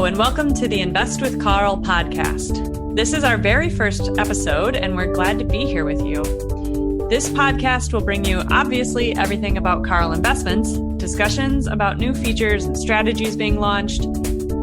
and welcome to the Invest with Carl podcast. This is our very first episode, and we're glad to be here with you. This podcast will bring you, obviously, everything about Carl Investments, discussions about new features and strategies being launched,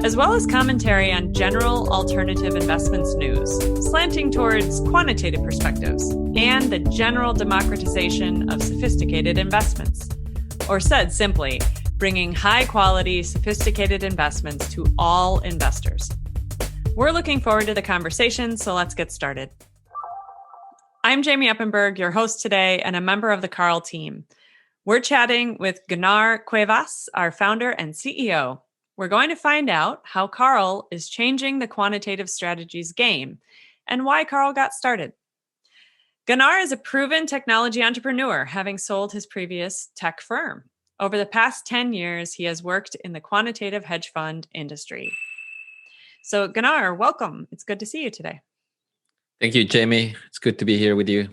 as well as commentary on general alternative investments news, slanting towards quantitative perspectives, and the general democratization of sophisticated investments. Or said simply, bringing high-quality, sophisticated investments to all investors. We're looking forward to the conversation, so let's get started. I'm Jamie Uppenberg, your host today, and a member of the Carl team. We're chatting with Gunnar Cuevas, our founder and CEO. We're going to find out how Carl is changing the quantitative strategies game and why Carl got started. Gunnar is a proven technology entrepreneur, having sold his previous tech firm. Over the past 10 years, he has worked in the quantitative hedge fund industry. So Gunnar, welcome. It's good to see you today. Thank you, Jamie. It's good to be here with you.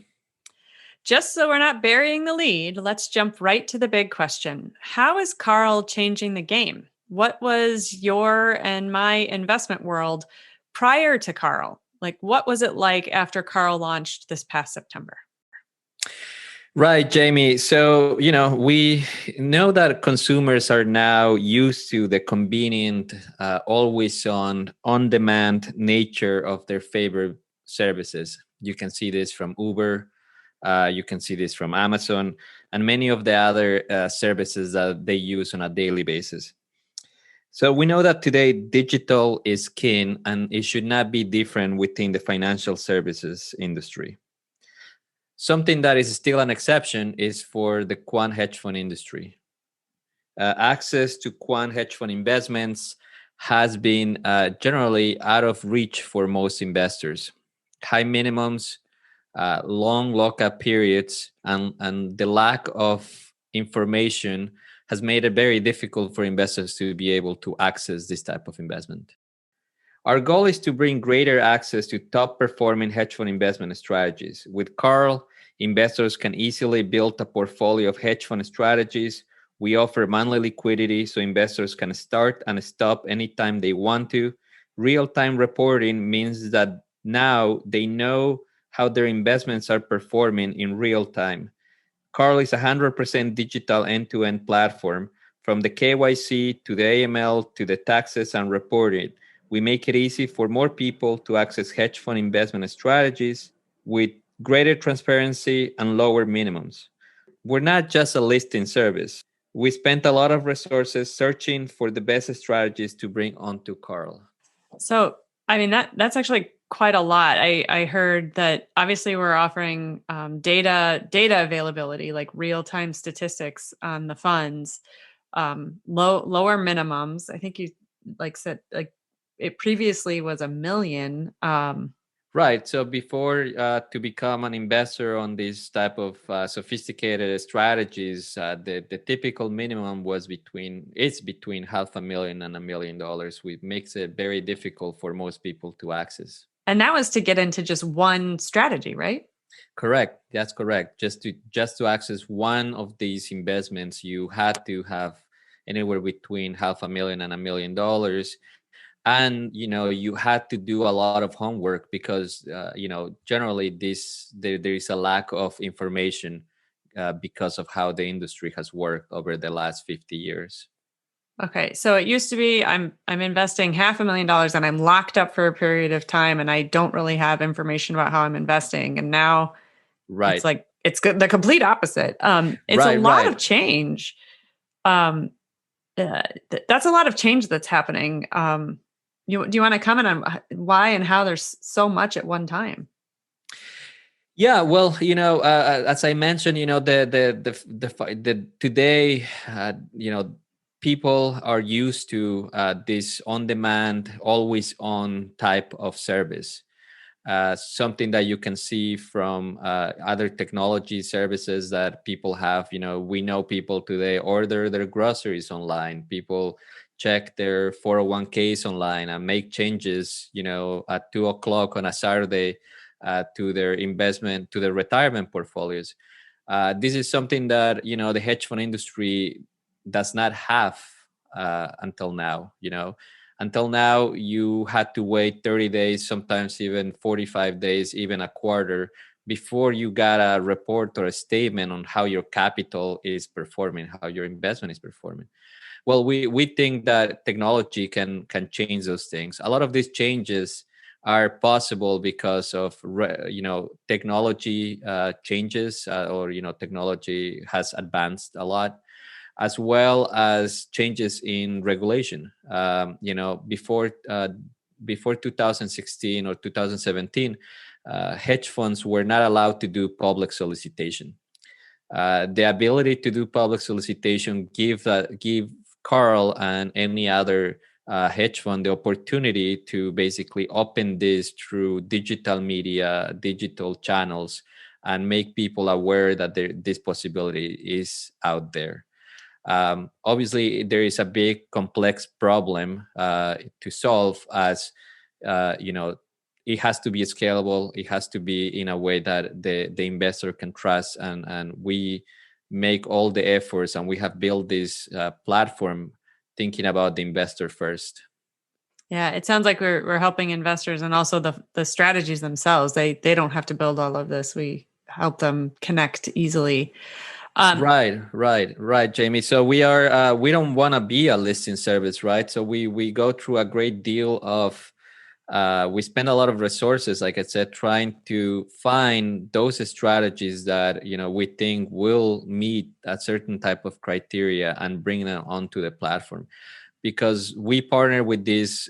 Just so we're not burying the lead, let's jump right to the big question. How is Carl changing the game? What was your and my investment world prior to Carl? Like, what was it like after Carl launched this past September? Right, Jamie. So, we know that consumers are now used to the convenient, always on-demand nature of their favorite services. You can see this from Uber, you can see this from Amazon, and many of the other services that they use on a daily basis. So we know that today digital is king, and it should not be different within the financial services industry. Something that is still an exception is for the quant hedge fund industry. Access to quant hedge fund investments has been generally out of reach for most investors. High minimums, long lockup periods, and the lack of information has made it very difficult for investors to be able to access this type of investment. Our goal is to bring greater access to top-performing hedge fund investment strategies. With Carl, investors can easily build a portfolio of hedge fund strategies. We offer monthly liquidity so investors can start and stop anytime they want to. Real-time reporting means that now they know how their investments are performing in real time. Carl is a 100% digital end-to-end platform. From the KYC to the AML to the taxes and reporting, we make it easy for more people to access hedge fund investment strategies with greater transparency and lower minimums. We're not just a listing service. We spent a lot of resources searching for the best strategies to bring onto Carl. So, that's actually quite a lot. I heard that obviously we're offering data availability, like real-time statistics on the funds, lower minimums. I think you said it previously was $1 million. Right. So before to become an investor on this type of sophisticated strategies, the typical minimum was between $500,000 and $1 million, which makes it very difficult for most people to access. And that was to get into just one strategy, right? Correct. That's correct. Just to access one of these investments, you had to have anywhere between $500,000 and $1 million. And, you had to do a lot of homework because, generally there is a lack of information because of how the industry has worked over the last 50 years. Okay. So it used to be I'm investing $500,000 and I'm locked up for a period of time and I don't really have information about how I'm investing. And now it's like, it's the complete opposite. It's a lot of change. That's a lot of change that's happening. Do you want to comment on why and how there's so much at one time? Yeah, well, as I mentioned, today, people are used to this on-demand, always-on type of service. Something that you can see from other technology services that people have. We know people today order their groceries online. People check their 401ks online and make changes, at 2:00 on a Saturday to their investment, to their retirement portfolios. This is something that, the hedge fund industry does not have until now. Until now, you had to wait 30 days, sometimes even 45 days, even a quarter, before you got a report or a statement on how your capital is performing, how your investment is performing. Well, we think that technology can change those things. A lot of these changes are possible because of technology changes, or technology has advanced a lot, as well as changes in regulation. Before 2016 or 2017, hedge funds were not allowed to do public solicitation. The ability to do public solicitation give Carl and any other hedge fund the opportunity to basically open this through digital media, digital channels, and make people aware that this possibility is out there. Obviously, there is a big complex problem to solve, as it has to be scalable. It has to be in a way that the investor can trust, and we make all the efforts, and we have built this platform thinking about the investor first. Yeah, it sounds like we're helping investors, and also the strategies themselves. They don't have to build all of this. We help them connect easily. Right, Jamie. So we don't want to be a listing service, right? So we go through a great deal of we spend a lot of resources, like I said, trying to find those strategies that we think will meet a certain type of criteria and bring them onto the platform. Because we partner with these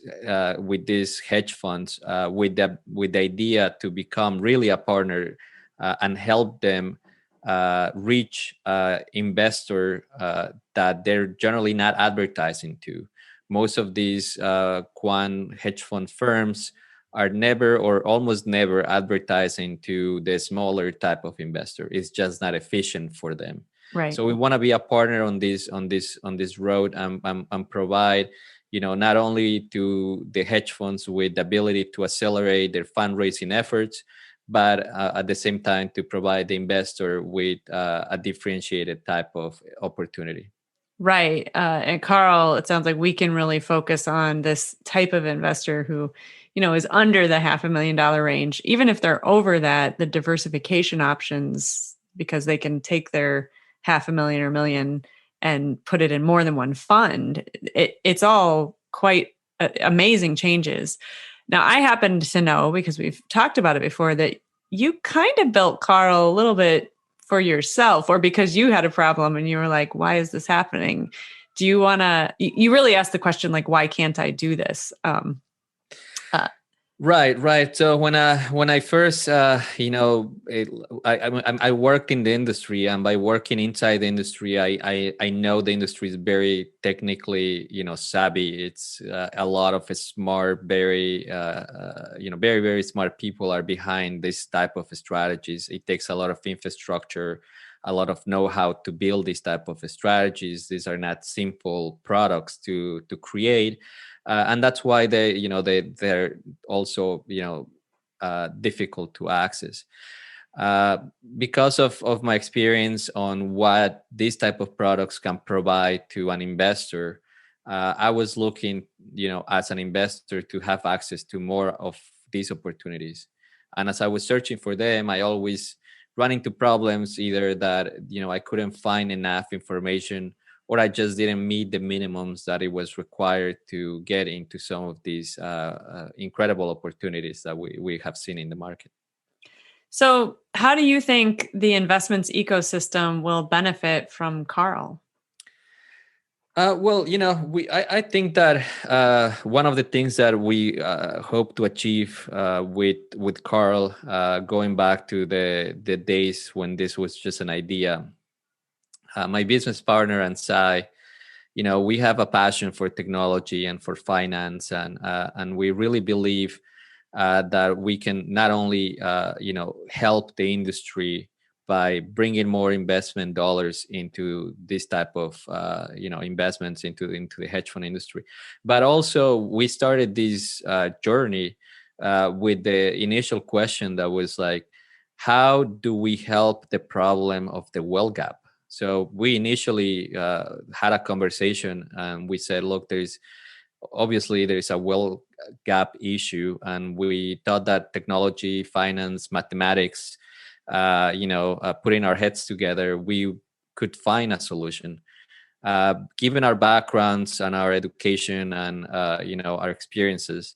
hedge funds with the idea to become really a partner and help them reach investor that they're generally not advertising to. Most of these quant hedge fund firms are never or almost never advertising to the smaller type of investor. It's just not efficient for them. Right. So we want to be a partner on this road, and provide, not only to the hedge funds with the ability to accelerate their fundraising efforts, but at the same time to provide the investor with a differentiated type of opportunity. Right. And Carl, it sounds like we can really focus on this type of investor who, is under the $500,000 range. Even if they're over that, the diversification options, because they can take their $500,000 or $1 million and put it in more than one fund. It's all quite amazing changes. Now, I happen to know, because we've talked about it before, that you kind of built Carl a little bit for yourself, or because you had a problem and you were like, why is this happening? Do you want to, you really asked the question, like, why can't I do this? Right. So when I first, I worked in the industry, and by working inside the industry, I know the industry is very technically, savvy. It's a lot of smart, very, very, very smart people are behind this type of strategies. It takes a lot of infrastructure, a lot of know-how to build these type of strategies. These are not simple products to create. And that's why they're also difficult to access. Because of my experience on what these type of products can provide to an investor, I was looking, as an investor, to have access to more of these opportunities. And as I was searching for them, I always run into problems, either that I couldn't find enough information, or I just didn't meet the minimums that it was required to get into some of these incredible opportunities that we have seen in the market. So how do you think the investments ecosystem will benefit from Carl? Well, I think that one of the things that we hope to achieve with Carl, going back to the days when this was just an idea, my business partner and I, we have a passion for technology and for finance, and we really believe that we can not only help the industry by bringing more investment dollars into this type of investments into the hedge fund industry, but also we started this journey with the initial question that was like, how do we help the problem of the wealth gap? So we initially had a conversation, and we said, look, obviously there is a wealth gap issue, and we thought that technology, finance, mathematics, putting our heads together, we could find a solution. Given our backgrounds and our education and our experiences,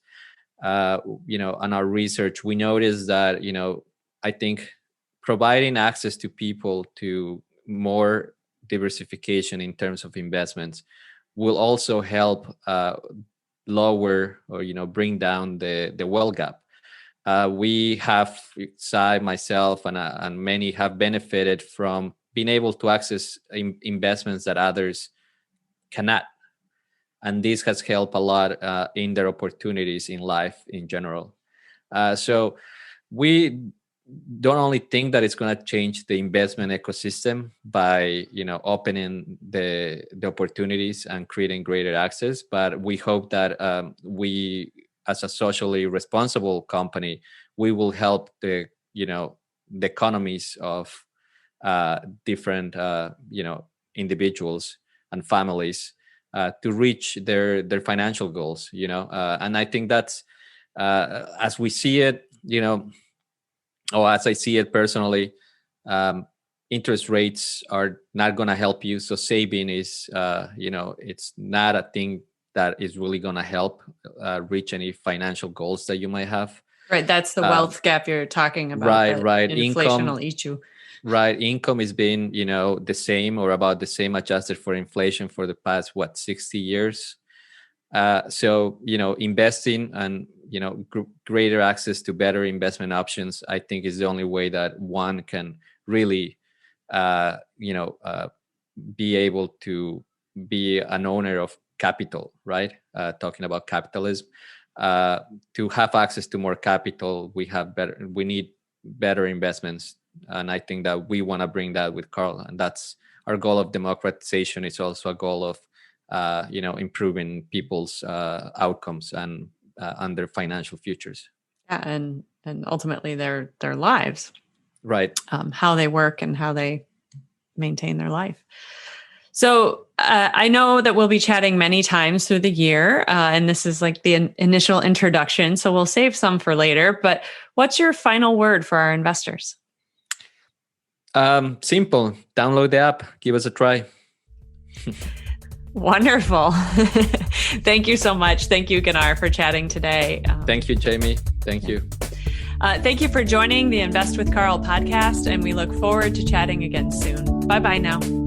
and our research, we noticed that I think providing access to people to more diversification in terms of investments will also help lower or bring down the wealth gap. We have, myself, and many have benefited from being able to access investments that others cannot, and this has helped a lot in their opportunities in life in general. So we don't only think that it's going to change the investment ecosystem by opening the opportunities and creating greater access, but we hope that we, as a socially responsible company, we will help the economies of different individuals and families to reach their financial goals. And I think that's as we see it, or as I see it personally, interest rates are not going to help you. So saving is, it's not a thing that is really going to help reach any financial goals that you might have. Right. That's the wealth gap you're talking about. Right. Inflation will eat you. Right. Income has been, the same or about the same adjusted for inflation for the past, 60 years. So, investing and, greater access to better investment options, I think is the only way that one can really, be able to be an owner of capital, right? Talking about capitalism, to have access to more capital, we need better investments. And I think that we want to bring that with Carl. And that's our goal of democratization. It's also a goal of, improving people's outcomes and their financial futures. Yeah, and ultimately their lives. Right. How they work and how they maintain their life. So I know that we'll be chatting many times through the year, and this is like the initial introduction. So we'll save some for later. But what's your final word for our investors? Simple. Download the app. Give us a try. Wonderful. Thank you so much. Thank you, Gunnar, for chatting today. Thank you, Jamie. Thank you. Thank you for joining the Invest with Carl podcast, and we look forward to chatting again soon. Bye-bye now.